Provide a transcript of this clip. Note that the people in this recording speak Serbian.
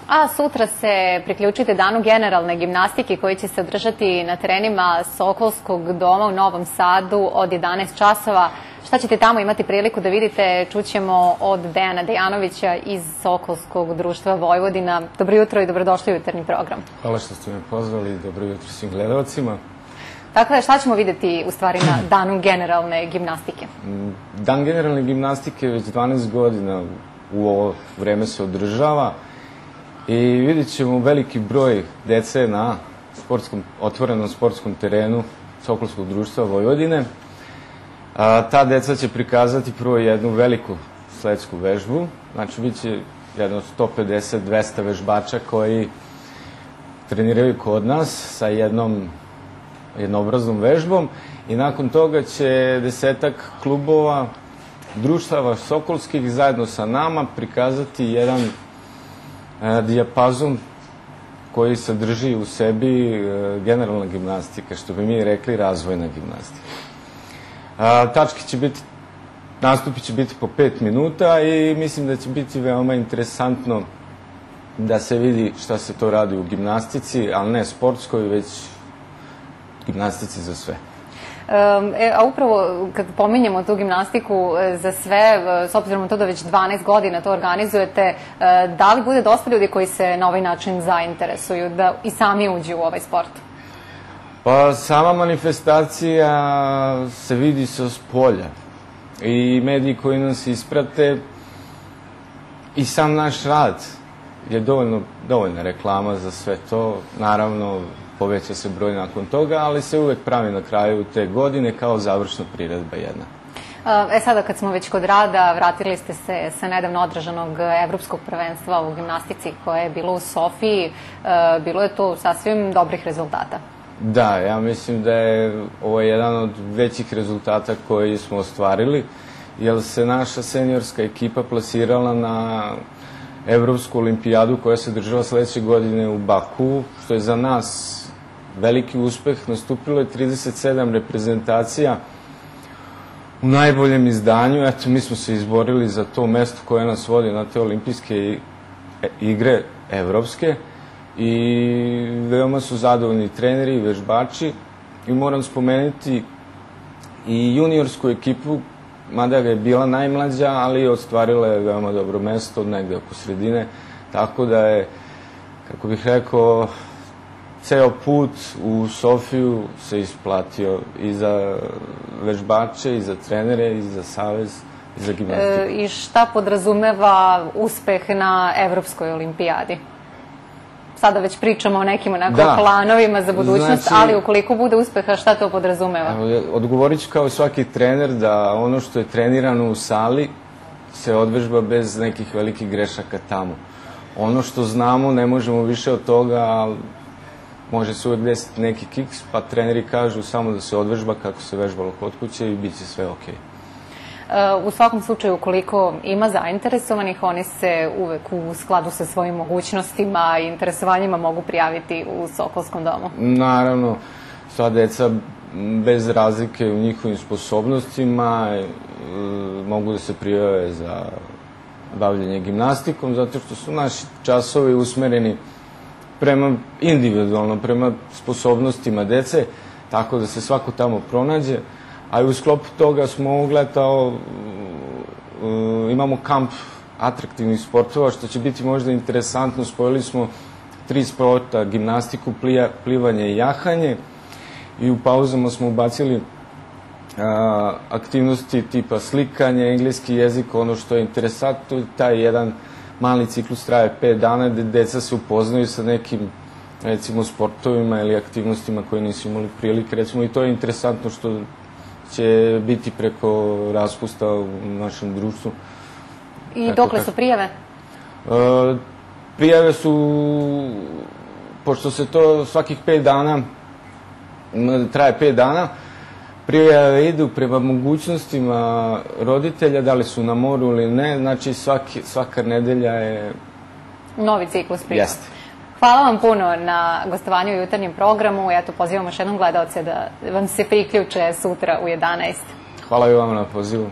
A sutra se priključite danu generalne gimnastike koji će se održati na terenima Sokolskog doma u Novom Sadu od 11 časova. Šta ćete tamo imati priliku da vidite, čućemo od Dejana Dejanovića iz Sokolskog društva Vojvodina. Dobro jutro i dobrodošli u jutarnji program. Hvala što ste me pozvali i dobro jutro svim gledalcima. Dakle, šta ćemo videti u stvari na danu generalne gimnastike? Dan generalne gimnastike već 12 godina u ovo vreme se održava i vidjet ćemo veliki broj dece na otvorenom sportskom terenu Sokolskog društva Vojvodine. Ta deca će prikazati prvo jednu veliku sletsku vežbu, znači bit će jedno 150-200 vežbača koji treniraju kod nas sa jednoobraznom vežbom i nakon toga će 10-ak klubova društava sokolskih zajedno sa nama prikazati jedan dijapazon koji sadrži u sebi generalna gimnastika, što bi mi rekli razvojna gimnastika. Nastupi će biti po 5 minuta i mislim da će biti veoma interesantno da se vidi šta se to radi u gimnastici, ali ne sportskoj, već gimnastici za sve. A upravo kad pominjemo tu gimnastiku za sve, s obzirom na to da već 12 godina to organizujete, da li bude dosta ljudi koji se na ovaj način zainteresuju da i sami uđu u ovaj sport? Pa sama manifestacija se vidi sa spolja i mediji koji nas isprate i sam naš rad je dovoljna reklama za sve to. Naravno, poveća se broj nakon toga, ali se uvek pravi na kraju te godine kao završna priredba jedna. Sada kad smo već kod rada, vratili ste se sa nedavno održanog evropskog prvenstva u gimnastici koje je bilo u Sofiji. Bilo je to sasvim dobrih rezultata. Da, ja mislim da je ovo jedan od većih rezultata koji smo ostvarili, jer se naša seniorska ekipa plasirala na Evropsku olimpijadu koja se država sledeće godine u Baku, što je za nas veliki uspeh. Nastupilo je 37 reprezentacija u najboljem izdanju. Eto, mi smo se izborili za to mesto koje nas vodi na te olimpijske igre evropske i veoma su zadovoljni treneri i vežbači. I moram spomenuti i juniorsku ekipu, mada je bila najmlađa, ali ostvarila je veoma dobro mesto, negde oko sredine, tako da je, kako bih rekao, ceo put u Sofiju se isplatio i za vežbače, i za trenere, i za savez, i za gimnastiku. I šta podrazumeva uspeh na Evropskoj olimpijadi? Sada već pričamo o nekim planovima za budućnost, ali ukoliko bude uspeha, šta to podrazumeva? Odgovorit ću kao svaki trener da ono što je trenirano u sali se odvežba bez nekih velikih grešaka tamo. Ono što znamo, ne možemo više od toga, ali može se uvek desiti neki kiks, pa treneri kažu samo da se odvežba kako se vežbalo kod kuće i bit će sve okej. U svakom slučaju, ukoliko ima zainteresovanih, oni se uvek u skladu sa svojim mogućnostima i interesovanjima mogu prijaviti u Sokolskom domu. Naravno, sva deca bez razlike u njihovim sposobnostima mogu da se prijave za bavljenje gimnastikom, zato što su naši časovi usmereni individualno prema sposobnostima dece, tako da se svako tamo pronađe. A i u sklopu toga smo imamo kamp atraktivnih sportova, što će biti možda interesantno. Spojili smo 3 sporta, gimnastiku, plivanje i jahanje, i u pauzama smo ubacili aktivnosti tipa slikanje, engleski jezik. Ono što je interesantno, taj jedan mali ciklus traje 5 dana, gde deca se upoznaju sa nekim, recimo, sportovima ili aktivnostima koje nisu imali prilike, recimo, i to je interesantno što će biti preko raspusta u našem društvu. I dokle su prijave? Prijave su, pošto se to svakih 5 dana, traje 5 dana, prijave idu prema mogućnostima roditelja, da li su na moru ili ne, znači svaka nedelja je novi ciklus prijava. Jeste. Hvala vam puno na gostovanju u jutarnjem programu. Eto, pozivamo još jednom gledalce da vam se priključe sutra u 11. Hvala i vama na pozivu.